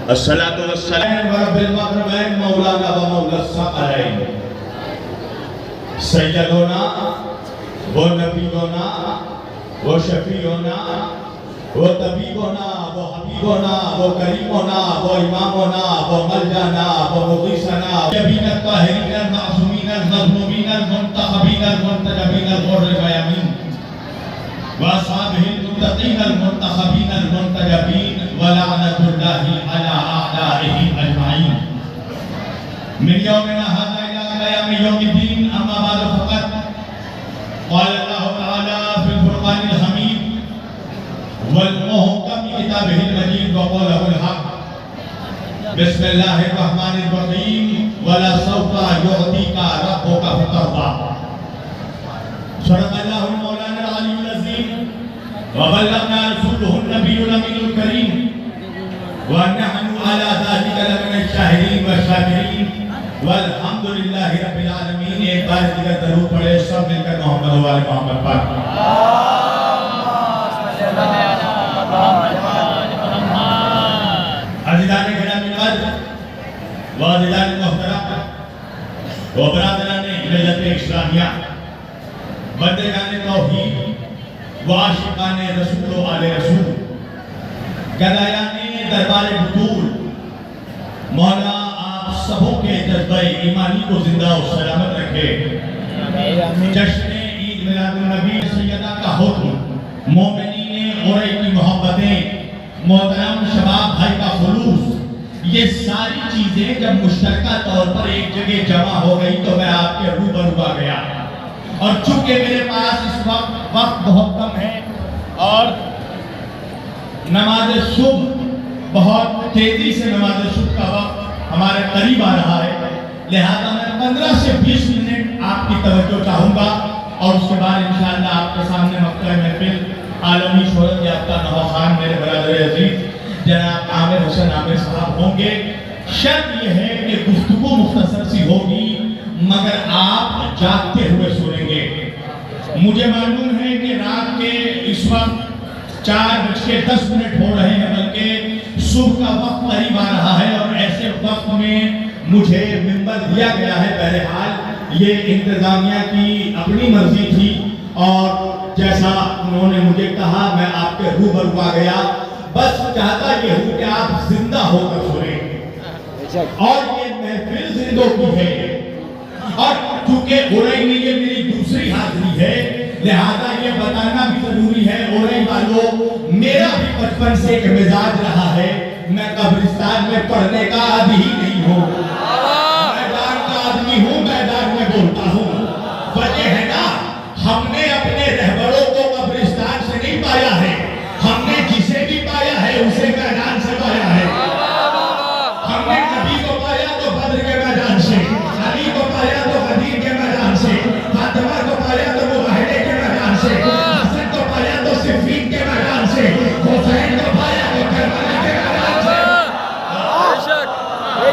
الصلاة والسلام ورب المغربین مولانا و مولا الثقلین سیدنا و نبینا و شفیعنا و طبیبنا و حبیبنا و کریمنا و امامنا و ملجانا و مغیثنا جبین الطاہرین المعصومین المظلومین المنتخبین المنتجبین الغر الميامین وأصحابه المتقين المنتخبين المنتجبين ولعنة الله على أعدائه أجمعين من يومنا هذا إلى قيام يوم الدين. أما بعد فقد قال الله تعالى في الفرقان الحميد والمحكم كتابه المجيد وقوله الحق بسم الله الرحمن الرحيم ولسوف يعطيك ربك فترضى. صدق الله المولانا العلي العظيم وبلغنا رسوله النبي الأمين الكريم ونحن على ذلك لمن الشاهدين والشاكرين والحمد لله رب العالمين. ایک بار دیگر درود پڑھے سب مل کر محمد و آل محمد پاک. عزیزان گرامی قدر و عزیزان محترم و برادران ملت اسلامیہ، بندگان توحید و عاشقان رسول و آل رسول، گدایان دربار بطول، مولا آپ سبوں کے جذبہ ایمانی کو زندہ و سلامت رکھے. جشن عید میلاد النبی سیدہ کا حکم، مومنین قریش کی محبتیں، محترم شباب بھائی کا خلوص، یہ ساری چیزیں جب مشترکہ طور پر ایک جگہ جمع ہو گئی تو میں آپ کے روبرو آ گیا. اور چونکہ میرے پاس اس وقت بہت کم ہے اور نماز صبح بہت تیزی سے نماز صبح کا وقت ہمارے قریب آ رہا ہے، لہذا میں 15 سے 20 منٹ آپ کی توجہ چاہوں گا اور اس کے بعد انشاءاللہ آپ کے سامنے مقطع محفل عالمی شہرت یافتہ نواخوان میرے برادر عزیز جناب عامر حسین عامر صاحب ہوں گے. شرط یہ ہے کہ گفتگو مختصر سی ہوگی مگر آپ جاگتے ہوئے سنیں گے. مجھے معلوم ہے کہ رات کے اس وقت 4:10 ہو رہے ہیں، بلکہ صبح کا وقت قریب آ رہا ہے اور ایسے وقت میں مجھے منبر دیا گیا ہے. بہرحال یہ انتظامیہ کی اپنی مرضی تھی اور جیسا انہوں نے مجھے کہا میں آپ کے روبرو آ گیا. بس چاہتا یہ ہوں کہ آپ زندہ ہو کر سنیں اور یہ محفل زندوں کی ہے اور چونکہ اورئی میں یہ میری دوسری حاضری ہے لہذا یہ بتانا بھی ضروری ہے. اورئی والوں، میرا بھی بچپن سے ایک مزاج رہا ہے، میں قبرستان میں پڑھنے کا عادی ہی نہیں ہوں، میدان کا آدمی ہوں، میدان میں بولتا ہوں. وجہ ہے نا، ہم نے اپنے رہبروں کو قبرستان سے نہیں پایا ہے، ہم نے جسے بھی پایا ہے اسے میدان سے پایا ہے. ہم نے نبی کو پایا تو بدر کے میدان سے، علی کو پایا تو غدیر کے میدان سے، فاطمہ کو پایا تو معاہدے کے میدان سے، حسن کو پایا تو صفین کے میدان سے، حسین کو پایا تو کربلا کے میدان سے.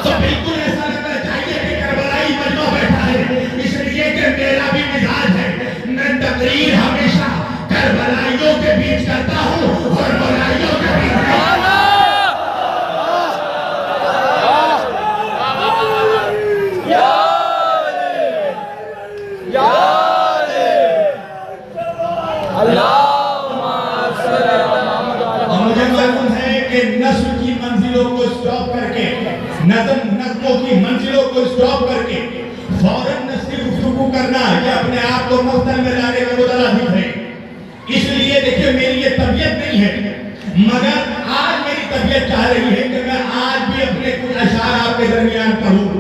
تو بالکل ایسا لگنا چاہیے کہ کربلائی مجمع بیٹھا ہے، اس لیے کہ میرا بھی مزاج ہے، میں تقریر ہمیشہ کربلائیوں کے بیچ کرتا ہوں اور مولائیوں کے بیچ کرتا ہوں. مجھے معلوم ہے کہ نسل کی منزلوں کو اسٹاپ کر کے، نظموں کی منزلوں کو اسٹاپ کر کے فوراً نسلی گفتگو کرنا یہ اپنے آپ کو مختل میں لانے کا متلازم ہے. اس لیے دیکھیں میری یہ طبیعت نہیں ہے مگر آج میری طبیعت چاہ رہی ہے کہ میں آج بھی اپنے کچھ اشعار آپ کے درمیان پڑھوں.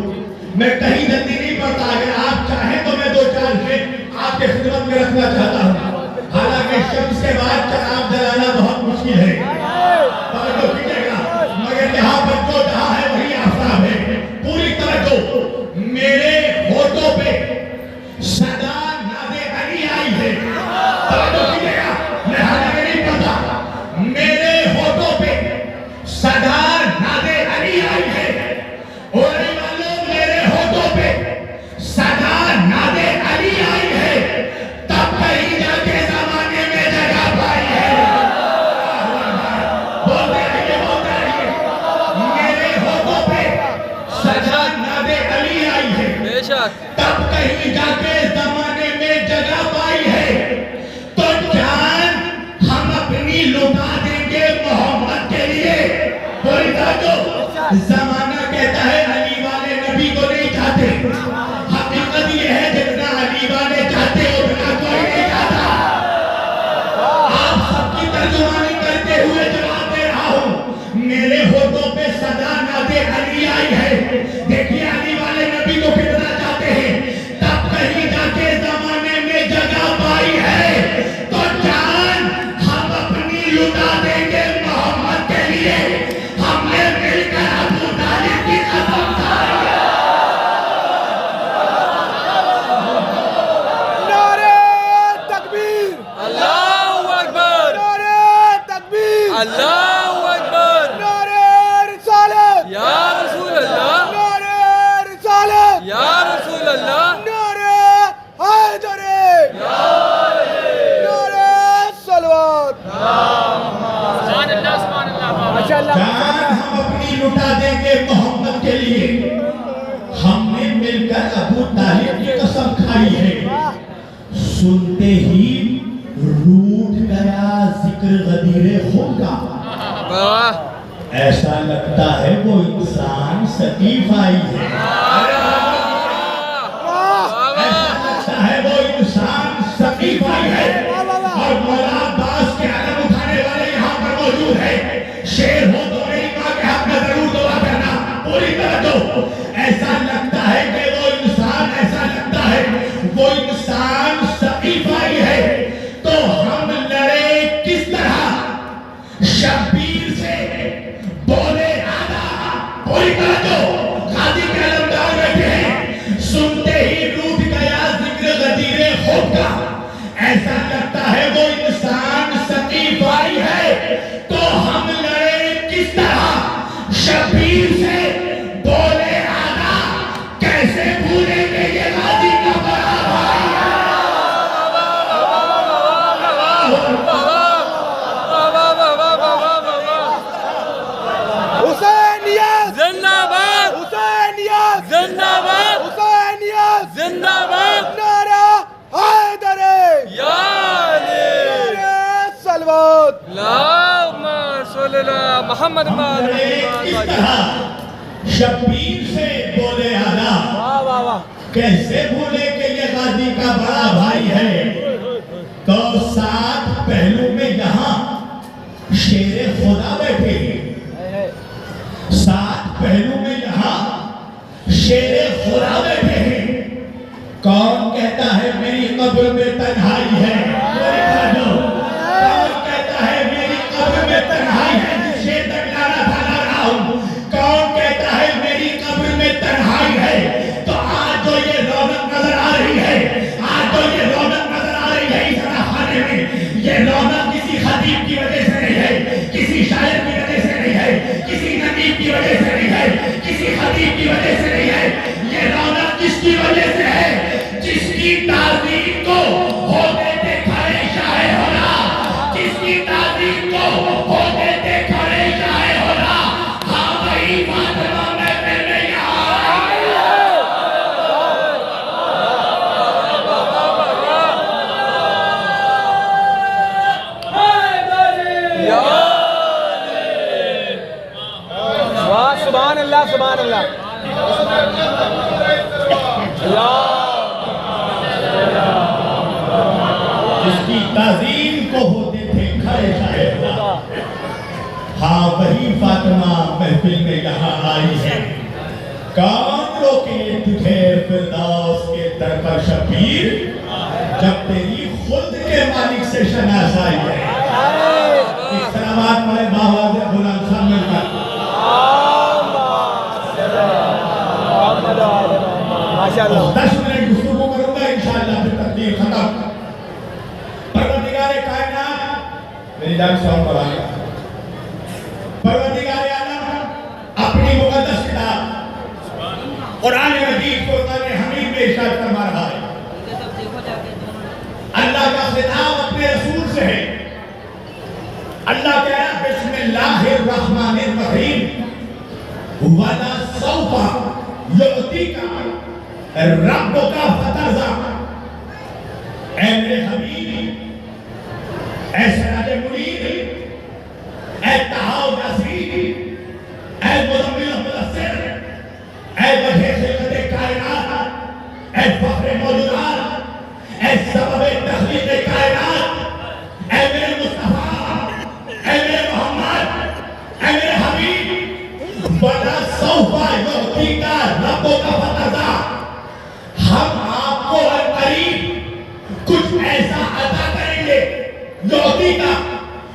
میں کہیں جلدی نہیں پڑھتا، اگر آپ چاہیں تو میں 2-4 شعر آپ کے خدمت میں رکھنا چاہتا ہوں. حالانکہ شمس کے بعد چراغ جلانا بہت مشکل ہے، توجہ کیجئے گا، مگر یہاں پر جو جہاں ہے وہی آفتاب ہے. پوری توجہ، میرے ہونٹوں پہ صدا ناز علی آئی ہے، توجہ کیجئے گا، میں حالانکہ نہیں پڑھتا، میرے ہونٹوں پہ صدا ناز علی آئی ہے. اور میرے ہونٹوں پہ صدا ناز علی آئی ہے. تب کہیں جا تب کہیں جا کے زمانے میں جگہ پائی ہے، تو جان ہم اپنی لٹا دیں گے محمد کے لیے۔ کوئی جو زمانہ کہتا ہے علی والے نبی کو نہیں چاہتے، حقیقت یہ ہے جتنا علی والے چاہتے اتنا کوئی نہیں چاہتا۔ آپ سب کی ترجمانی کرتے ہوئے جواب دے رہا ہوں، میرے ہونٹوں پہ صدا ناد علی آئی ہے۔ دیکھیے علی والے نبی کو کتنا چاہتے ہیں، تب کہیں جا کے زمانے میں جگہ پائی ہے، تو جان ہم اپنی لٹا دیں گے محمد کے لیے۔ ہم نے مل کر ابو طالب کی قسم کھائی ہے۔ نعرہ تکبیر، اللہ اکبر، نعرہ تکبیر، اللہ اکبر، نعرہ رسالت، یا رسول اللہ، نعرہ رسالت، یا رسول اللہ، نعرہ حیدر، نعرہ صلوات۔ ماشاءاللہ، جان ہم اپنی لٹا دیں گے محمد کے لیے۔ ہم نے مل کر ابو طالب کی قسم کھائی ہے۔ سنتے ہی روٹ گیا ذکر غدیر خون کا، واہ، ایسا لگتا ہے وہ انسان ثقیف آئی ہے۔ ایسا لگتا ہے وہ انسان ثقیف آئی ہے۔ اور مولا عباس کے علم اٹھانے والے یہاں پر موجود ہے۔ شیر ہو تو میری ماں کے حق میں ضرور دعا کرنا، پوری توجہ۔ ایسا لگتا ہے کہ وہ انسان، ایسا لگتا ہے وہ انسان ثقیف آئی ہے، تو ہم لڑے کس طرح؟ شبیر سے بولے آدھا، پوری توجہ۔ غازی کے علمدار بیٹھے ہیں، سنتے ہی روٹ گیا ذکر غدیر خود کا، ایسا لگتا ہے وہ انسان ثقیف آئی ہے، تو ہم لڑے کس طرح؟ شبیر سے بولے آدھا، کیسے بھولیں گے یہ غازی کا بڑا بھائی ہے۔ حسینیت، زندہ باد، حسینیت، زندہ باد، حسینیت، زندہ باد، نعرہ حیدر، یا علی، نعرہ صلوات۔ اللہم صلی اللہ محمد ہم لڑے کس طرح؟ شبیر سے بولے آدھا، واہ واہ واہ، کیسے بھولے کہ یہ غازی کا بڑا بھائی ہے۔ تو سات پہلو میں یہاں شیر خدا بیٹھے ہیں، سات پہلو میں یہاں شیر خدا بیٹھے ہیں۔ کون کہتا ہے میری قبر میں تنہائی ہے؟ کون کہتا ہے میری قبر میں تنہائی ہے؟ جس شیر تک لانا تھا لا رہا ہوں۔ کون کہتا ہے میری قبر میں تنہائی ہے؟ تو آج جو یہ رونق نظر آ رہی ہے، آج جو یہ رونق نظر آ رہی ہے اس خانے میں، یہ رونق کسی خطیب کی وجہ سے نہیں ہے، کسی شاعر کی وجہ سے نہیں ہے، کسی نبی کی وجہ سے نہیں ہے، کسی خطیب کی وجہ سے نہیں ہے۔ یہ رونق کس کی وجہ سے ہے؟ جس کی تعظیم کو ہوتے تھے کھڑے شاہ ہونا، جس کی تعظیم کو ہوتے تھے کھڑے شاہ ہونا، ہاں وہی فاطمہ محفل میں یہاں آئی ہے۔ واہ، سبحان اللہ، سبحان اللہ، جس کی تعظیم کو ہوتے تھے کھڑے شاہ ہونا، ہاں وہی فاطمہ محفل میں یہاں آئی ہے۔ کون روکے تجھے فردوس کے در پر شبیر، جب تیری خود کے مالک سے شناسائی ہے۔ ایک سلامات پڑھے باواز غلام صاحب مل کر۔ ماشاءاللہ، 10 منٹ گفتگو کروں گا انشاءاللہ، پھر تقدیر ختم۔ پروردگار کائنات، میری جان سوال پر آگیا، پروردگار عالم اپنی مقدس کتاب قرآن مجید کو فرقان حمید میں ارشاد فرما رہا ہے۔ اللہ کا خطاب اپنے رسول سے ہے۔ اللہ کہہ رہا ہے بسم اللہ الرحمن الرحیم وَلَا سَوْفَ يُعْطِيكَ رب کا فترزا، اے میرے حبیب، اے سراج منیر، اے تہاؤ ناصرین، اے مزمل و مدثر، اے وجہ خلقت کائنات، اے فخر موجودات، اے سبب تخلیق کائنات، اے میرے مصطفیٰ، اے میرے محمد، اے میرے حبیب، وَلَا سَوْفَ يُعْطِيكَ رَبُّكَ فَتَرْضَىٰ، ہم آپ کو عنقریب کچھ ایسا عطا کریں گے، یعطی کا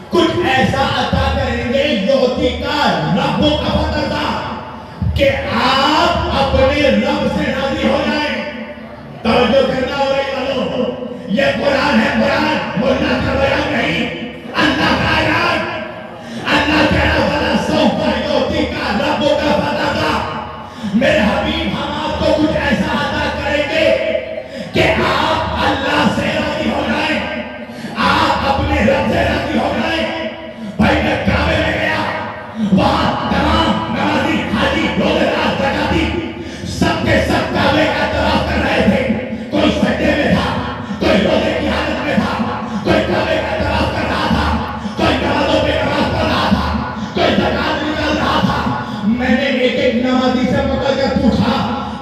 کچھ ایسا عطا کریں گے، یعطی کا رَبُّكَ فَتَرْضَىٰ، کہ آپ اپنے رب سے راضی ہو جائیں۔ توجہ کرنا ہو رہی والوں، یہ قرآن ہے، قرآن مولانا کا بیان نہیں، اللہ کا اعلان۔ اللہ کہہ رہا وَلَا سَوْفَ يُعْطِيكَ رَبُّكَ فَتَرْضَىٰ، میرے حبیب ہم آپ کو کچھ ایسا عطا کریں گے کہ آپ اللہ سے راضی ہو جائیں، آپ اپنے رب سے راضی ہو جائیں۔ بھائی میں کعبے میں گیا، وہاں تمام نمازی، حاجی، روزے دار، زکاتی سب کے سب کعبے کا طواف کر رہے تھے۔ کوئی سجدے میں تھا، کوئی روزے کی حالت میں تھا، کوئی کعبے کا طواف کر رہا تھا، کوئی نمازوں پہ نماز پڑھ رہا تھا، کوئی زکات نکال رہا تھا۔ میں نے ایک ایک نمازی سے پکڑ کر پوچھا،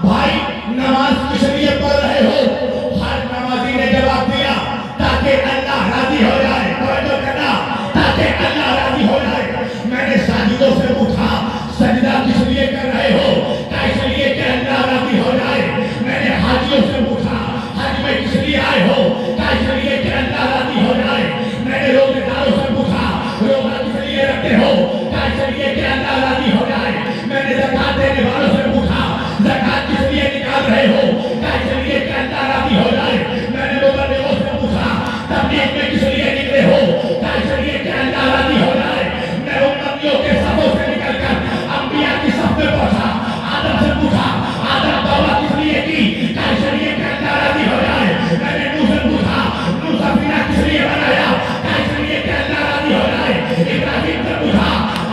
بھائی نماز کس لیے پڑھ رہے ہو؟ ہر نمازی نے جواب دیا، تاکہ اللہ راضی ہو جائے۔ توجہ کرنا، تاکہ اللہ راضی ہو جائے۔ میں نے ساجدوں سے پوچھا، سجدہ کس لیے کر رہے ہو؟ کہا اس لیے کہ اللہ راضی ہو جائے۔ میں نے حاجیوں سے پوچھا، حج میں کس لیے آئے ہو؟ کہا اس لیے کہ اللہ راضی ہو جائے۔ میں نے روزے داروں سے پوچھا، روزہ کس لیے رکھتے ہو؟ کہا اس لیے کہ اللہ راضی ہو جائے۔ میں نے زکات دینے والوں سے پوچھا، زکات کس لیے نکال رہے ہو؟ کہا اس لیے کہ اللہ راضی ہو جائے۔ میں نے مبلغوں سے پوچھا، تبلیغ میں کس لیے نکلے ہو؟ کہا اس لیے کہ اللہ راضی ہو جائے۔ میں امتیوں کے صفوں سے نکل کر انبیاء کی صف میں پہنچا، آدم سے پوچھا، آدم توبہ کس لیے کی؟ کہا اس لیے کہ اللہ راضی ہو جائے۔ میں نے نوح سے پوچھا، نوح سفینہ کس لیے بنایا؟ کہا اس لیے کہ اللہ راضی ہو جائے۔ ابراہیم سے پوچھا،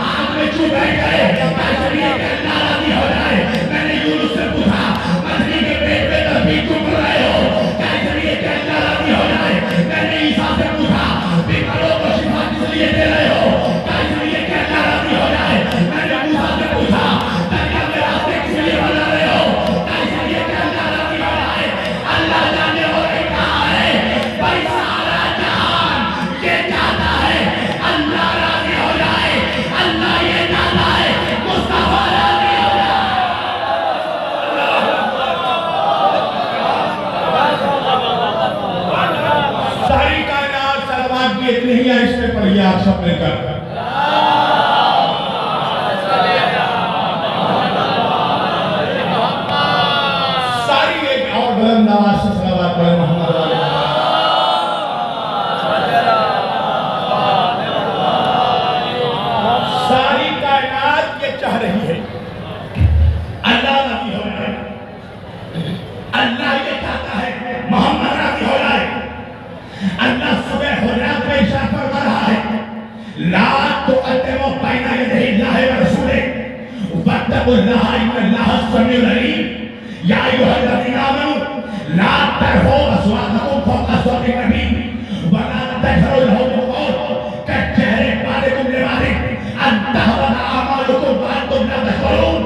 آگ میں کیوں بیٹھ گئے؟ کہا اس لیے کہ اللہ راضی ہو جائے۔ میں نے یونس سے پوچھا، مچھلی کے پیٹ میں تسبیح کیوں کر رہے ہو؟ کہا اس لیے کہ اللہ راضی ہو جائے۔ میں نے عیسیٰ سے پوچھا، بیماروں کو شفا کس لیے دے رہے ہو؟ کہا اس لیے کہ اللہ راضی ہو جائے۔ میں نے موسیٰ سے پوچھا، دریا میں راستے کس لیے بنا رہے ہو؟ کہا اس لیے کہ اللہ راضی ہو جائے۔ اللہ جانے ہو رہی کہاں ہے؟ بھائی سارا جہان یہ چاہتا ہے اللہ راضی ہو جائے، اللہ یہ چاہتا ہے مصطفیٰ راضی ہو جائے۔ ساری کائنات سلوات کی اتنی ہی ہے، اس میں پڑھیے آپ سب مل کر۔ ساری ایک اور بلند آواز سے صلوات پڑھیں محمد علیہ۔ ساری کائنات یہ چاہ رہی ہے اللہ راضی ہو جائے، اللہ یہ چاہتا ہے محمد راضی ہو جائے۔ اللہ صبح حجرات میں ارشاد فرما رہا ہے، لا تقدموا بین یدی اللہ ورسولہ واتقوا اللہ ان اللہ سمیع علیم۔ یا ایھا الذین آمنوا لا ترفعوا اصواتکم فوق صوت النبی ولا تجهروا له بالقول كجهر بعضکم لبعض ان تحبط اعمالکم وانتم لا تشعرون۔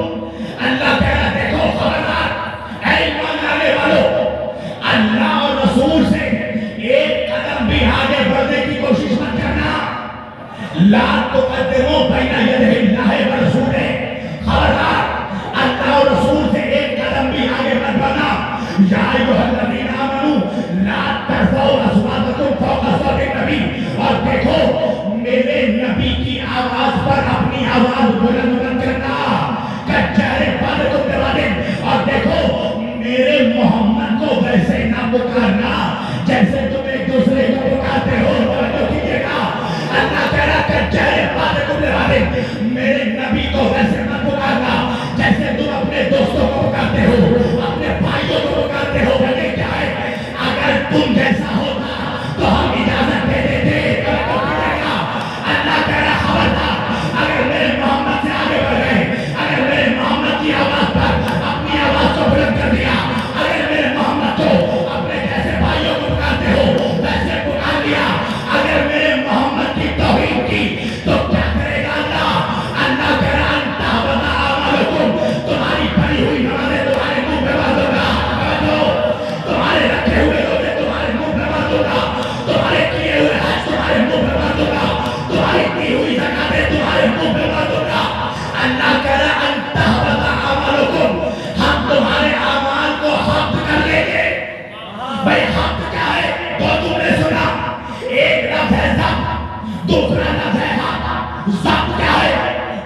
اللہ کہہ رہا دیکھو خبردار اے ایمان لانے والوں، اللہ اور رسول سے ایک قدم بھی آگے بڑھنے کی کوشش مت کرنا۔ لا تقدموا بین یدی اللہ ورسولہ، خبردار اللہ اور رسول سے ایک قدم بھی آگے مت بڑھنا۔ یا ایھا الذین آمنوا لا ترفعوا اصواتکم فوق صوت النبی، اور دیکھو میرے نبی کی آواز پر اپنی آواز بلند مت کرنا۔ کجہر بعضکم لبعض، اور دیکھو میرے محمد کو ویسے نہ پکارنا جیسے تم ایک دوسرے کو پکارتے ہو۔ توجہ کیجیے گا، اللہ کہہ رہا کجہر بعضکم لبعض، میرے نبی کو ویسے نہ پکارنا جیسے تم اپنے دوستوں کو پکارتے ہو، اپنے بھائیوں کو پکارتے ہو۔ وجہ کیا ہے؟ اگر تم جیسا ہوتا تو ہم اجازت دے دیتے۔ توجہ کیجیے گا، اللہ کہہ رہا خبردار اگر میرے محمد سے آگے بڑھ گئے، اگر میرے محمد کی آواز پر اپنی آواز کو بلند کر دیا، اگر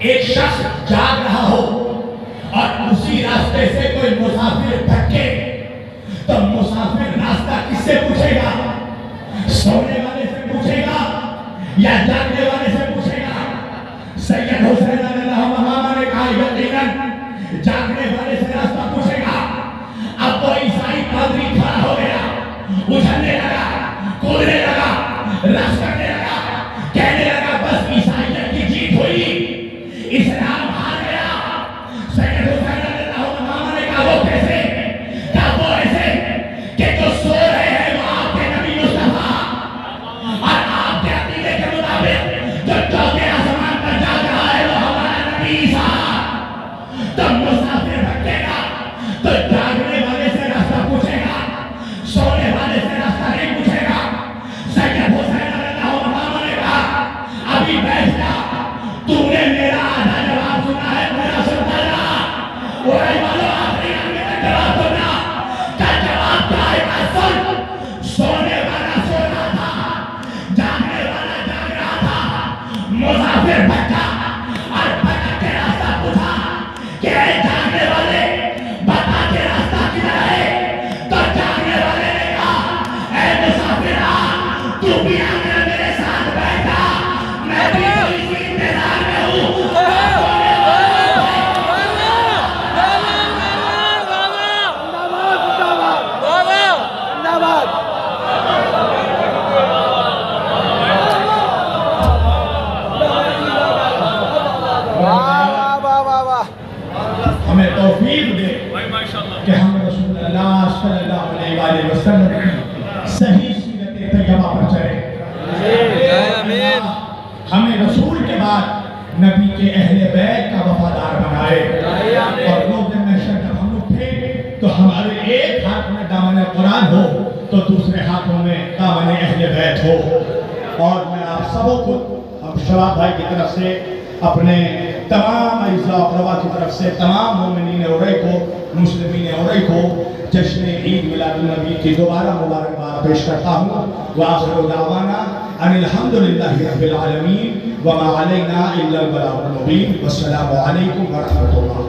ایک شخص جاگ رہا ہو اور اسی راستے سے کوئی مسافر بھٹکے تو مسافر راستہ کس سے پوچھے گا؟ سونے والے سے پوچھے گا یا جاگنے والے سے پوچھے گا؟ سید حسین رضی اللہ عنہ نے کہا یقیناً جاگنے والے سے راستہ پوچھے گا۔ اب وہ عیسائی پادری کھڑا ہو گیا، اچھلنے لگا، کودنے لگا، رقص کرنے لگا، کہنے لگا بس عیسائیت کی جیت ہوئی، اسلام ہار گیا۔ سید حسین رضی اللہ عنہ نے کہا وہ کیسے؟ کہا وہ ایسے کہ جو سو رہے ہیں وہ آپ کے نبی مصطفیٰ اور آپ کے عقیدے کے مطابق جو چوتھے آسمان پر جاگ رہا ہے وہ ہمارا نبی عیسیٰ۔ تب مسافر بھٹکے گا تو جاگنے والے سے راستہ پوچھے گا، سونے والے سے راستہ نہیں پوچھے گا۔ سید حسین رضی اللہ عنہ نے کہا ابھی بیٹھ جا، تو نے میرا آدھا جواب سنا ہے، میرا سنتا جا۔ وہ والو آخری آدمی کا جواب سنا، کا جواب کیا ہے؟ کا سن، سونے والا سو رہا تھا، جاگنے والا جاگ رہا تھا، مسافر بھٹکا اور بھٹک کے راستہ پوچھا کہ اے جاگنے والے بتا کے راستہ کدھر ہے؟ تو جاگنے والے نے کہا اے مسافرہ تو بھی آگے میرے ساتھ بیٹھا، میں بھی تو اسی انتظار میں ہوں۔ ہمیں توفیق دے کہ ہم رسول اللہ صلی اللہ علیہ وآلہ وسلم کی صحیح سیرت طیبہ پر چلے۔ آمین۔ ہمیں رسول کے بعد نبی کے اہل بیت کا وفادار بنائے، اور روز محشر جب ہم لوگ تھے تو ہمارے ایک ہاتھ میں دامن قرآن ہو تو دوسرے ہاتھوں میں دامن اہل بیت ہو۔ اور میں آپ سبوں کو ہم شباب بھائی کی طرف سے، اپنے تمام اعزاء و اقربا کی طرف سے، تمام مومنین اورے کو، مسلمین اورے کو جشن عید میلاد النبی کی دوبارہ مبارکباد پیش کرتا ہوں۔ وآخر دعوانا ان الحمدللہ رب العالمین وما علینا الا البلاغ المبین۔ والسلام علیکم ورحمۃ اللہ۔